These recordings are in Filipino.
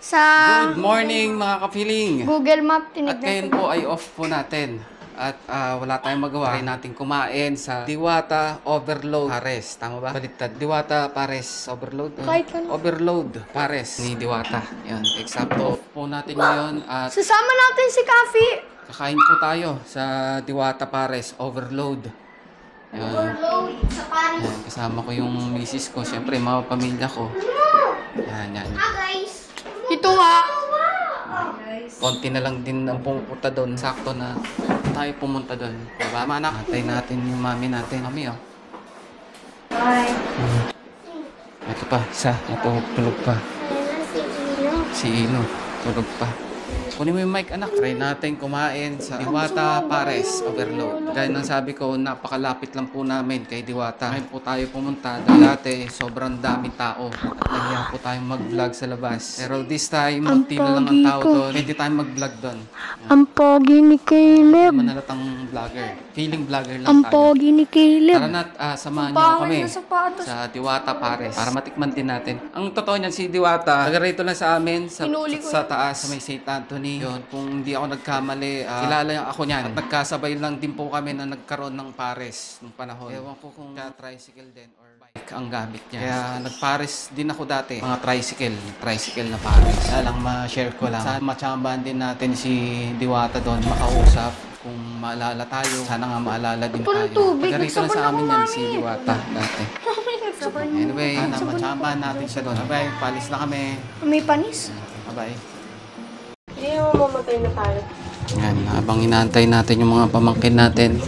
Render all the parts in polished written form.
Sa Good morning mga kapiling! Google Map, At tinignan ngayon ko. po ay off po natin. At wala tayong magawa. Try natin kumain sa Diwata Overload Pares. Tama ba? Baliktad. Diwata Pares Overload. Kahit ano. Overload Pares ni Diwata. Yan. Eksakto. Off po natin ngayon at Sasama natin si Kafi. kakain po tayo sa Diwata Pares Overload. Yan. Overload sa Paris. Yan. Kasama ko yung misis ko. Siyempre, mga pamilya ko. Yan, yan. Guys. Ito nga. Konti na lang din ang pumupunta doon. Sakto na tayo pumunta doon. Diba, manak? Antay natin yung mami natin. Mami, oh. Bye. Ito pa, isa. Ito, tulog pa. Si Ino, tulog pa. Kunin mo yung mic, anak. Try natin kumain sa Diwata Pares Overload. Gaya ng sabi ko, napakalapit lang po namin kay Diwata. Ngayon po tayo pumunta. Dati, sobrang daming tao. At nahiya po tayong mag-vlog sa labas. Pero this time, konti na lang ang tao doon. Pwede tayong mag-vlog doon. Ang pogi ni Caleb. Manalatang vlogger. Feeling vlogger lang Ang tayo. pogi ni Caleb. Tara na't samahan niyo Pangit kami na sapatos. sa Diwata Pares para matikman din natin. Ang totoo niyan si Diwata, taga rito lang sa amin sa, Hinuli ko sa taas sa may St. Anthony. Yun, kung hindi ako nagkamali, kilala ako niyan. At nagkasabay lang din po kami na nagkaroon ng pares nung panahon. Ewan ko kung tricycle din or bike ang gamit niya. Kaya nagpares din ako dati. Mga tricycle na pares. Kaya lang ma-share ko lang. Sana matsambahan din natin si Diwata doon, makausap. Kung maalala tayo, sana nga maalala din Ito ng tayo. tubig, Taga rito lang nagsabon sa ako, amin yan, mami. si Diwata dati. Anyway, sana matsambahan natin siya doon. Bye, palis na kami. May panis. Bye. Hindi mo mamatay na tayo. Yan, habang inaantay natin yung mga pamangkin natin.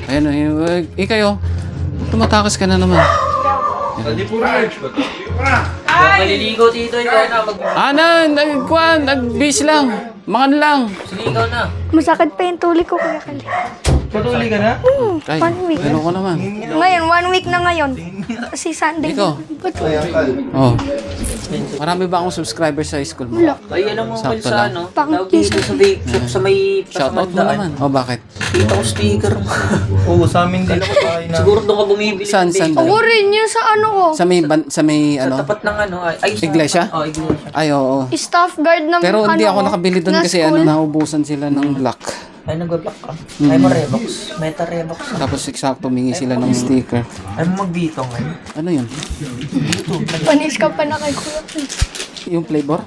Ayan. Ayun, kayo. Tumatakas ka na naman. Maliligo dito, ikaw na Nag-bis lang. Mangan lang. Siligaw na. Masakit pa yung tuli ko, Kuya Kali. Patuli ka na? Ay, 1 week. ano ko naman. Ngayon, 1 week na ngayon. Kasi Sunday. Ikaw? Oh. Marami ba akong subscriber sa school mo? Wala. Ay, alam mo Sakto sa lang. ano? Pang- Tawag dito sa vape shop sa may Shoutout mo naman. pasamandaan. Oh, bakit? Kita ko sticker mo. Oo, sa amin din. Siguro doon ka bumibili. Saan? Ako rin yun sa ano ko. Sa may Sa ano? tapat ng ano. Ay, sa- Iglesia? Oh, iglesia. Ay, oo. Staff guard ng Pero hindi ano ako ko, nakabili doon na kasi school. naubusan sila ng black. Ay, nag-block ka. Ay, mo Revox. Meta Revox. Tapos eksakto mingi sila ng sticker. Ay, mo magbito ngayon. Ano yun? Panis ka pa na kay Kuya Kali. Yung flavor?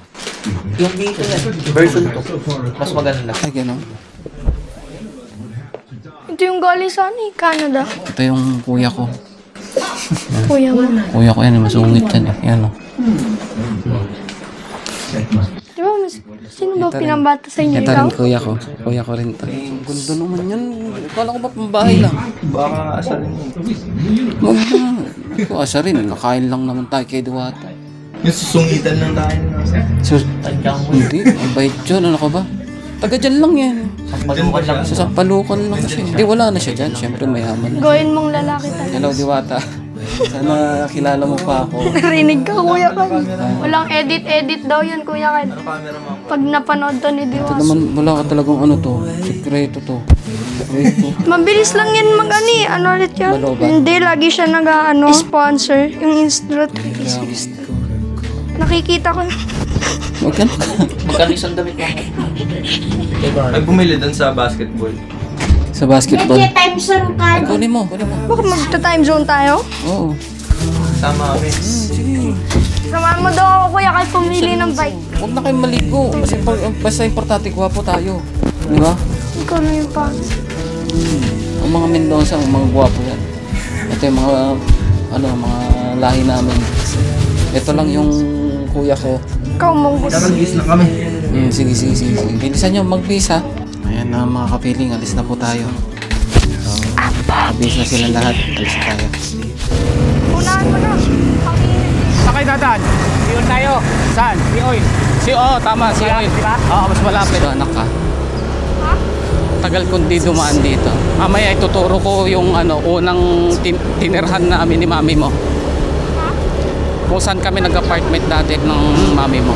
Yung dito yan. Version 2. Mas maganda. Ay, gano'n. Ito yung galing sa ano, eh, Canada. Ito yung kuya ko. Kuya mo. Kuya ko yan, masungit yan eh. Yan o. Di ba, sino ba pinambata sa inyo? Ito Ikaw? rin kuya ko. Kuya ko rin to. Ang gundo naman yan. Kala ko ba pambahay lang? Baka asalin mo. Huwag na. Ito asarin. Nakain lang naman tayo kay Diwata. Yung susungitan lang tayo. So, hindi. Ang bait dyan. Ano ka ba? Taga dyan lang yan. Palukan lang. Sa Sampalukan lang siya. Hindi, wala na siya dyan. Siyempre mayaman na. Gawin mong lalaki tayo. Hello, Diwata. Sana kilala mo pa ako. Narinig ka, Kuya Kali. Walang edit daw yan, Kuya Kali. Pag napanood to ni Ito Diwata. naman, wala ka talagang ano to. Sikreto to. Sikreto. Mabilis lang yan mag-ani. Ano ulit yan? Balo ba? Hindi, lagi siya sponsor. Yung Insta360. Nakikita ko. Huwag ka na. Magkano isang damit mo? Ay, bumili doon sa basketball. Sa basketball. time zone Ay, kunin mo. Kunin mo. Baka magta-time zone tayo? Oo. Sama kami. Sige. Samahan mo daw ako, Kuya Kali, pumili ng bike. Huwag na kayong maligo. Kasi basta importante, gwapo tayo. Di ba? Ikaw na yung pants. Ang mga Mendoza, ang mga gwapo yan. Ito yung mga lahi namin. Ito lang yung kuya ko. Ikaw mong gusto. Nag-gis na kami. Sige. Bilisan nyo, mag-bis ha. Ayan na mga kapiling, alis na po tayo. So, abis na sila lahat. Alis na tayo. Unahan mo na. Sakay dadaan. Yun tayo. Saan? Si Oil. Tama. Si Oil. Diba? Oo, mas malapit. So, anak ka. Tagal kong di dumaan dito. Mamaya ituturo ko yung unang tinirhan namin ni mami mo. Kung saan kami nag-apartment dati ng mami mo.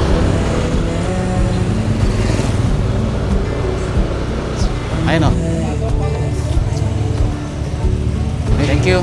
Ayun o. Thank you.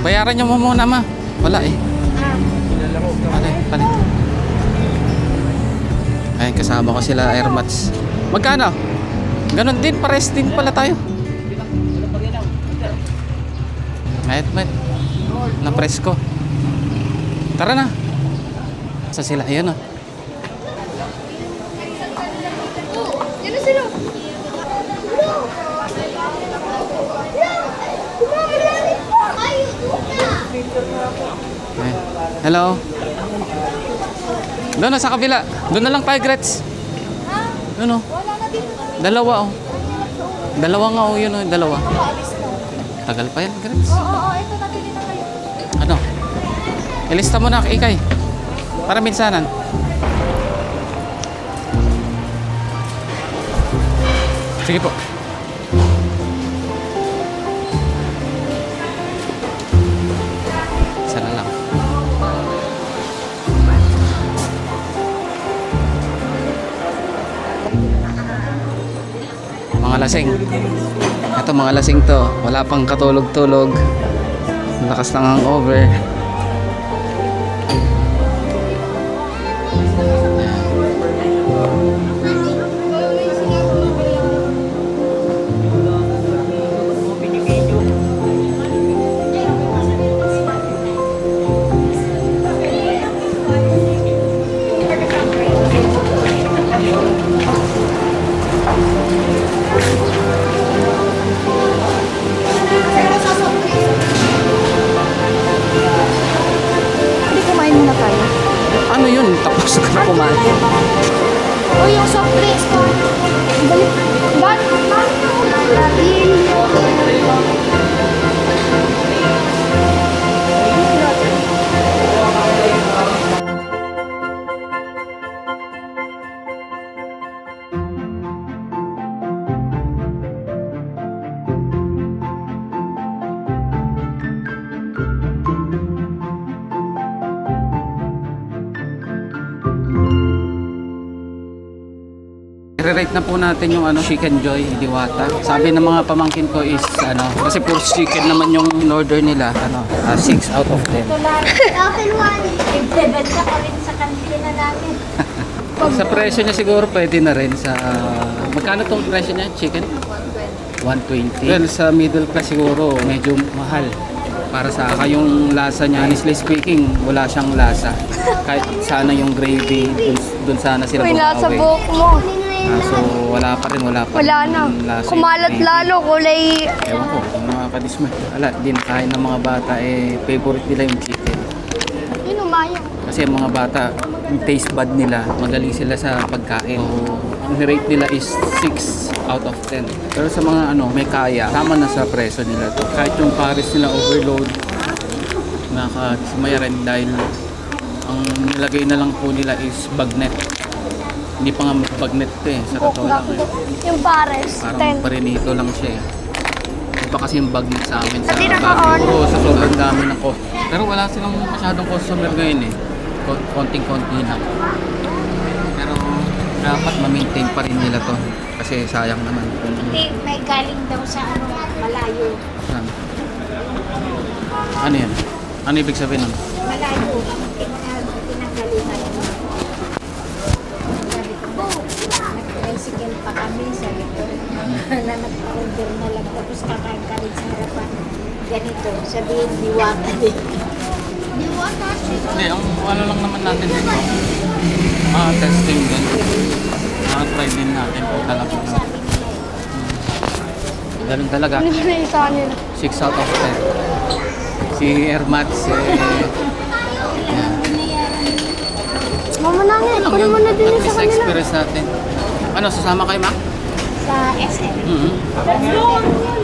Bayaran niyo mo muna, ma. Wala eh. Palit. Ayun, kasama ko sila airmats. Magkano? Ganon din, pares din pala tayo. Mayat. Na-press ko. Tara na. Saan sila? Ayan o. Yan na sila. Ayan. Hello. Doon na sa kabila. Doon na lang tayo, Gretz. Doon o. Dalawa o. Dalawa nga o, yun o. Dalawa. Tagal pa yan, Gretz. Oo, ito nabili na kayo. Ano? Ilista mo na, Ikay. Para minsanan. Sige po. Isa na lang. Mga lasing. Ito mga lasing to. Wala pang katulog-tulog. Lakas ng hangover. Ano yun? Tapos ka na kumain. O yung soft drinks ko. Bakit? I-rate na po natin yung Chicken Joy Diwata. Sabi ng mga pamangkin ko is kasi puro chicken naman yung in-order nila. 6 out of 10. Akin one. Ibebenta ko rin sa kantina namin. Sa presyo niya siguro pwede na rin sa magkano tong presyo niya? Chicken? 120. Well, sa middle class siguro medyo mahal. Para sa yung lasa niya, honestly speaking, wala siyang lasa. Kahit sana yung gravy, dun sana sila Uy, nasa bumawi. buhok mo. So wala pa rin. Wala na. Lasa Kumalat yung gravy. lalo, kulay. Ewan ko, kung nakakadismay. Wala, din kain ng mga bata favorite nila yung chicken. Yun, umayang. Kasi yung mga bata, yung taste bud nila, magaling sila sa pagkain. So, ang rate nila is 6 out of 10. Pero sa mga may kaya, tama na sa presyo nila to. Kahit yung pares nila overload, nakakismaya rin dahil ang nilagay na lang po nila is bagnet. Hindi pa nga bagnet to sa totoo lang. Yung pares, Parang 10. parinito lang siya Iba kasi yung bagnet sa amin sa Pati Baguio. naka-on. Oo, sa sobrang dami ng cost. Pero wala silang masyadong customer ngayon konting-konti lang. Pero dapat ma-maintain pa rin nila to. Kasi sayang naman. Hindi, may galing daw sa malayo. Ano yan? Ano ibig sabihin nun? Malayo. Pinanggalingan mo. Sabi ko, nag-tricycle pa kami. Sabi ko, na nag-order na lang. Tapos kakain ka rin sa harapan. Ganito, sabihin, diwata din. Diwata? Hindi, ang ano lang naman natin dito. Testing din. Try din natin kung talaga. Ganun talaga. Ano ba na isa nila? 6 out of 10. Si Ermats, Mama na nga, kunin mo na din at yun sa least kanila. experience natin. Ano, sasama kayo, Ma? Sa SM.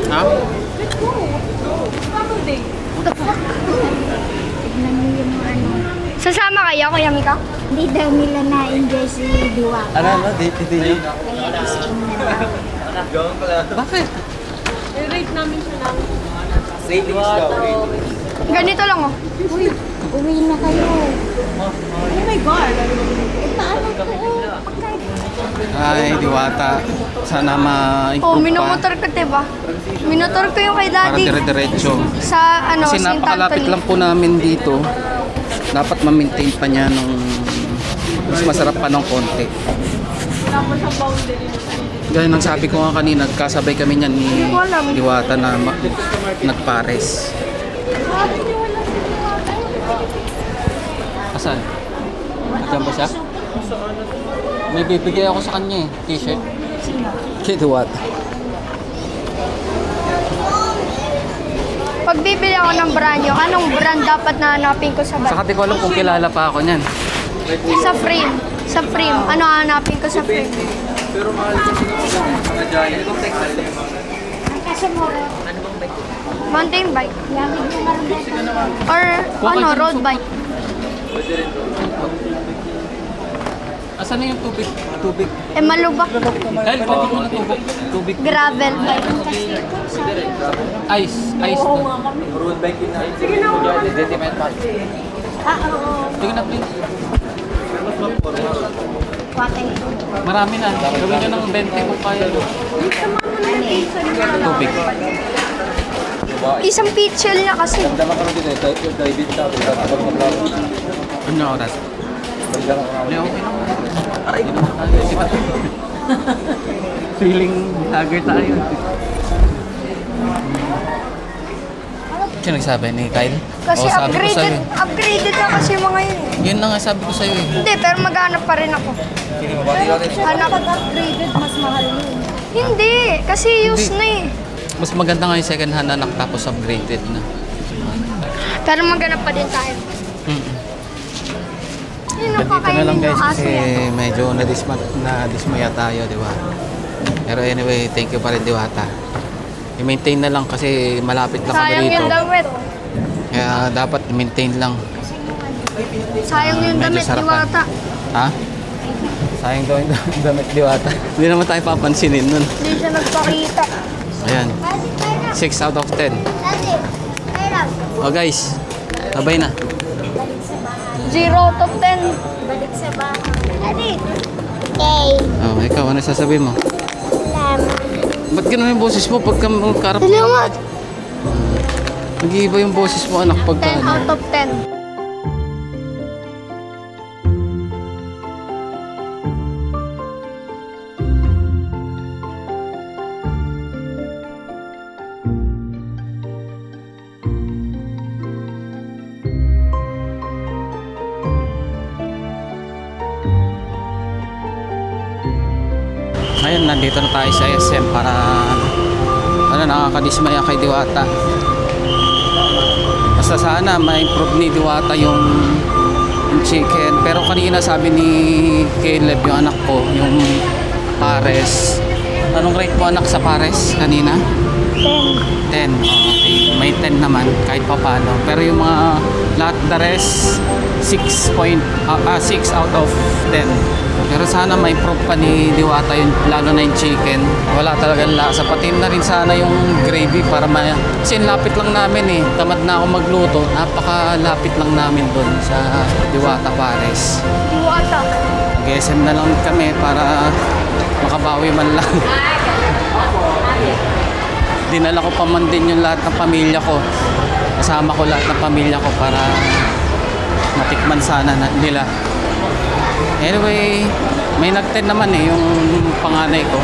Ha? Tignan mo yung Sasama kayo, Kuya Mika? Hindi daw nila na-enjoy si Diwata. Ano? Date niyo? Kaya SM na daw. Bakit? Ganito lang oh. Uwi na kayo. Oh my God! Eh, paano ko? Pagkain. Ay, Diwata. Sana Oh, ma-improve pa. minomotor ko, diba? Minotor ko yung kay Para daddy. dire-diretso. Sa, Kasi St. napakalapit Anthony. lang po namin dito. Dapat ma-maintain pa niya nung mas masarap pa ng konti. Gaya ng sabi ko nga kanina, kasabay kami niyan ni Diwata na nagpares. Asan? Diyan ba siya? May bibigay ako sa kanya eh, t-shirt. Kay Diwata. Pag bibili ako ng brand nyo, anong brand dapat na hanapin ko sa Saka bag? di ko alam kung kilala pa ako niyan. Sa frame. Sa frame. Ano hanapin ko sa frame? Pero mahal kasi mga Jolly. Itong text na lang. Mountain bike. Or road bike. Asan na yung tubig? Tubig. Eh, malubak. Kyle, pwede mo na tubig. Tubig. Gravel bike. Ice. Ice to. Road bike yun na. Sige na, please. Marami na. Gawin nyo ng 20 kung kaya. Tubig. Isang pitchel na kasi. Ano oras? Okay naman. Aray, feeling lager tayo. Sino nagsabi ni Kyle? Kasi Oo, sabi ko sa'yo. upgraded na kasi mga yun. Yun na nga sabi ko sa'yo eh. Hindi, pero maghanap pa rin ako. Hanap. Upgraded, mas mahal yun. Hindi, kasi used na eh. Mas maganda nga yung second hand anak tapos upgraded na. Pero maghanap pa din tayo. Yun ang Dito na kakainin lang ng guys aso kasi yan. medyo nadismaya tayo, di ba? Pero anyway, thank you pa rin Diwata. I-maintain na lang kasi malapit lang kami Sayang rito. yung damit. Kaya dapat maintain lang. Sayang yung Medyo damit, sarapan. Diwata. Ha? Sayang daw yung damit Diwata. Hindi naman tayo papansinin nun. Hindi siya nagpakita. Ayan. 6 out of 10. Oh guys, sabay na. 0 out of 10. Balik sa bahay. Okay. Oh, ikaw, ano sasabihin mo? Salamat. Ba't ganun yung boses mo pagka karap? Salamat. Nag-iiba yung boses mo anak 10 pagka out of 10. Ngayon, nandito na tayo sa SM para nakakadismaya kay Diwata. Basta sana ma-improve ni Diwata yung chicken. Pero kanina sabi ni Caleb, yung anak ko, yung pares. Anong rate mo anak sa pares kanina? 10. 10. Okay. May 10 naman kahit pa paano. Pero yung mga lahat the rest 6 out of 10. Pero sana may improve pa ni Diwata yun, lalo na yung chicken. Wala talagang lasa. Pati na rin sana yung gravy para kasi lapit lang namin eh. Tamad na ako magluto. Napakalapit lang namin doon sa Diwata Pares. Diwata. Nag-SM na lang kami para makabawi man lang. Dinala ko pa man din yung lahat ng pamilya ko. Kasama ko lahat ng pamilya ko para matikman sana nila. Anyway, may nag-10 naman eh, yung panganay ko.